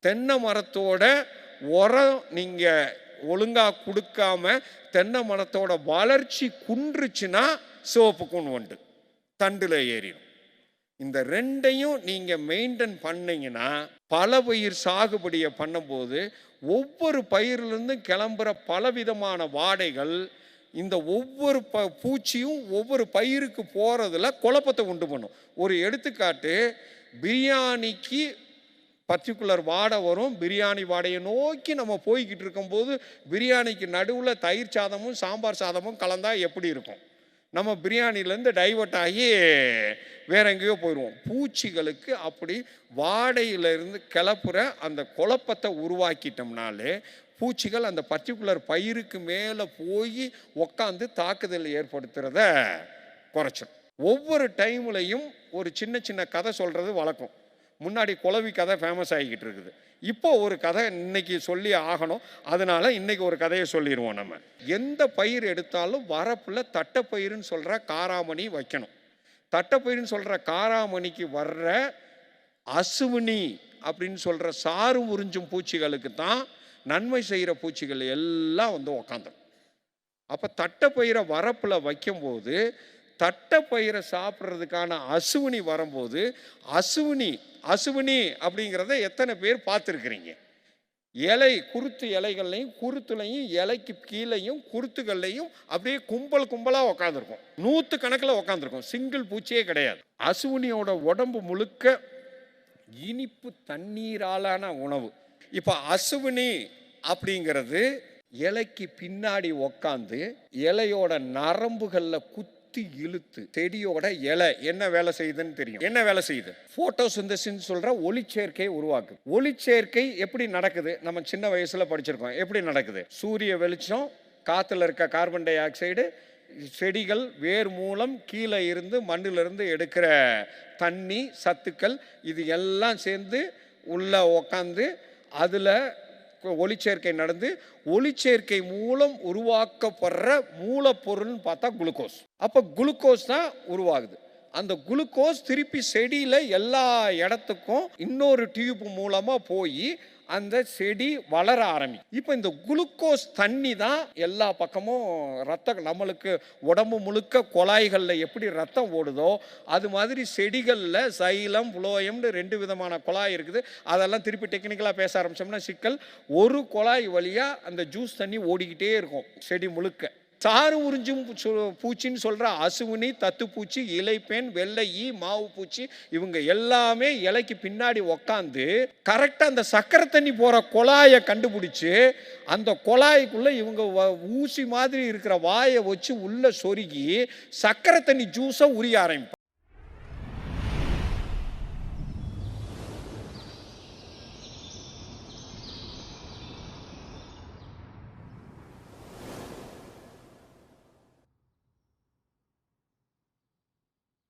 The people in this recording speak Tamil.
தென்னை மரத்தோட உரம் நீங்கள் ஒழுங்காக கொடுக்காம தென்னை மரத்தோட வளர்ச்சி குன்றுச்சுன்னா சிவப்பு கூன் வண்டு தண்டில் ஏறிடும். இந்த ரெண்டையும் நீங்கள் மெயின்டைன் பண்ணீங்கன்னா பல பயிர் சாகுபடியை பண்ணும்போது ஒவ்வொரு பயிரிலிருந்தும் கிளம்புற பலவிதமான வாடைகள் இந்த ஒவ்வொரு பூச்சியும் ஒவ்வொரு பயிருக்கு போகிறதுல குழப்பத்தை உண்டு பண்ணும். ஒரு எடுத்துக்காட்டு, பிரியாணிக்கு பர்டிகுலர் வாடை வரும். பிரியாணி வாடையை நோக்கி நம்ம போய்கிட்டு இருக்கும்போது பிரியாணிக்கு நடுவில் தயிர் சாதமும் சாம்பார் சாதமும் கலந்தால் எப்படி இருக்கும்? நம்ம பிரியாணிலேருந்து டைவர்ட் ஆகி வேற எங்கேயோ போயிடுவோம். பூச்சிகளுக்கு அப்படி வாடையிலிருந்து கிளப்புற அந்த குழப்பத்தை உருவாக்கிட்டோம்னாலே பூச்சிகள் அந்த பர்டிகுலர் பயிருக்கு மேலே போய் உக்காந்து தாக்குதல் ஏற்படுத்துறத குறைச்சிடும். ஒவ்வொரு டைம்லையும் ஒரு சின்ன சின்ன கதை சொல்கிறது வழக்கம். முன்னாடி குளவி கதை ஃபேமஸ் ஆகிக்கிட்டு இருக்குது. இப்போ ஒரு கதை இன்னைக்கு சொல்லி ஆகணும். அதனால இன்னைக்கு ஒரு கதையை சொல்லிடுவோம். நம்ம எந்த பயிர் எடுத்தாலும் வரப்பில் தட்டைப்பயிர்னு சொல்கிற காராமணி வைக்கணும். தட்டைப்பயிர்னு சொல்கிற காராமணிக்கு வர்ற அசுவினி அப்படின்னு சொல்கிற சாறு உறிஞ்சும் பூச்சிகளுக்கு தான் நன்மை செய்கிற பூச்சிகள் எல்லாம் வந்து உக்காந்துடும். அப்போ தட்டைப்பயிரை வரப்பில் வைக்கும்போது தட்டைப்பயிரை சாப்பிட்றதுக்கான அசுவினி வரும்போது அசுவினி அப்படிங்கிறத எத்தனை பேர் பார்த்துருக்குறீங்க? இலை குருத்து இலைகள்லையும் குருத்துலையும் இலைக்கு கீழையும் குருத்துகள்லையும் அப்படியே கும்பலாக உக்காந்துருக்கும். 100 கணக்கில் உக்காந்துருக்கும். சிங்கிள் பூச்சியே கிடையாது. அசுவினியோட உடம்பு முழுக்க இனிப்பு தண்ணீராலான உணவு. இப்போ அசுவினி அப்படிங்கிறது இலைக்கு பின்னாடி உக்காந்து இலையோட நரம்புகளில் குத்தி இழுத்து செடியோட இலை என்ன வேலை செய்யுதுன்னு தெரியும். என்ன வேலை செய்யுது? போட்டோசிந்தசிஸ் சொல்ற ஒளிச்சேர்க்கை உருவாக்கு. ஒளிச்சேர்க்கை எப்படி நடக்குது? நம்ம சின்ன வயசுல படிச்சிருக்கோம். எப்படி நடக்குது? சூரிய வெளிச்சம், காத்துல இருக்க கார்பன் டை ஆக்சைடு, செடிகள் வேர் மூலம் கீழே இருந்து மண்ணிலிருந்து எடுக்கிற தண்ணி சத்துக்கள், இது எல்லாம் சேர்ந்து உள்ள உக்காந்து அதில் ஒளிச்சேர்க்கை நடந்து ஒளிச்சேர்க்கை மூலம் உருவாக்கப்படுற மூலப்பொருள்னு பார்த்தா குளுக்கோஸ். அப்போ குளுக்கோஸ் தான் உருவாகுது. அந்த குளுக்கோஸ் திருப்பி செடியில் எல்லா இடத்துக்கும் இன்னொரு டியூப் மூலமாக போய் அந்த செடி வளர ஆரம்பிக்கும். இப்போ இந்த குளுக்கோஸ் தண்ணி தான் எல்லா பக்கமும் ரத்தம், நம்மளுக்கு உடம்பு முழுக்க குழாய்களில் எப்படி ரத்தம் ஓடுதோ அது மாதிரி செடிகளில் சைலம் புளோயம்னு 2 விதமான குழாய் இருக்குது. அதெல்லாம் திருப்பி டெக்னிக்கலாக பேச ஆரம்பிச்சோம்னா சிக்கல். ஒரு குழாய் வழியாக அந்த ஜூஸ் தண்ணி ஓடிக்கிட்டே இருக்கும் செடி முழுக்க. சாறு உறிஞ்சும் பூச்சின்னு சொல்கிற அசுவினி, தத்துப்பூச்சி, இலைப்பேன், வெள்ளை ஈ, மாவு பூச்சி, இவங்க எல்லாமே இலைக்கு பின்னாடி உக்காந்து கரெக்டாக அந்த சக்கரை தண்ணி போகிற குழாயை கண்டுபிடிச்சி அந்த குழாய்க்குள்ளே இவங்க ஊசி மாதிரி இருக்கிற வாயை வச்சு உள்ளே சொருகி சக்கரை தண்ணி ஜூஸை உரிய ஆரம்பிப்பாங்க.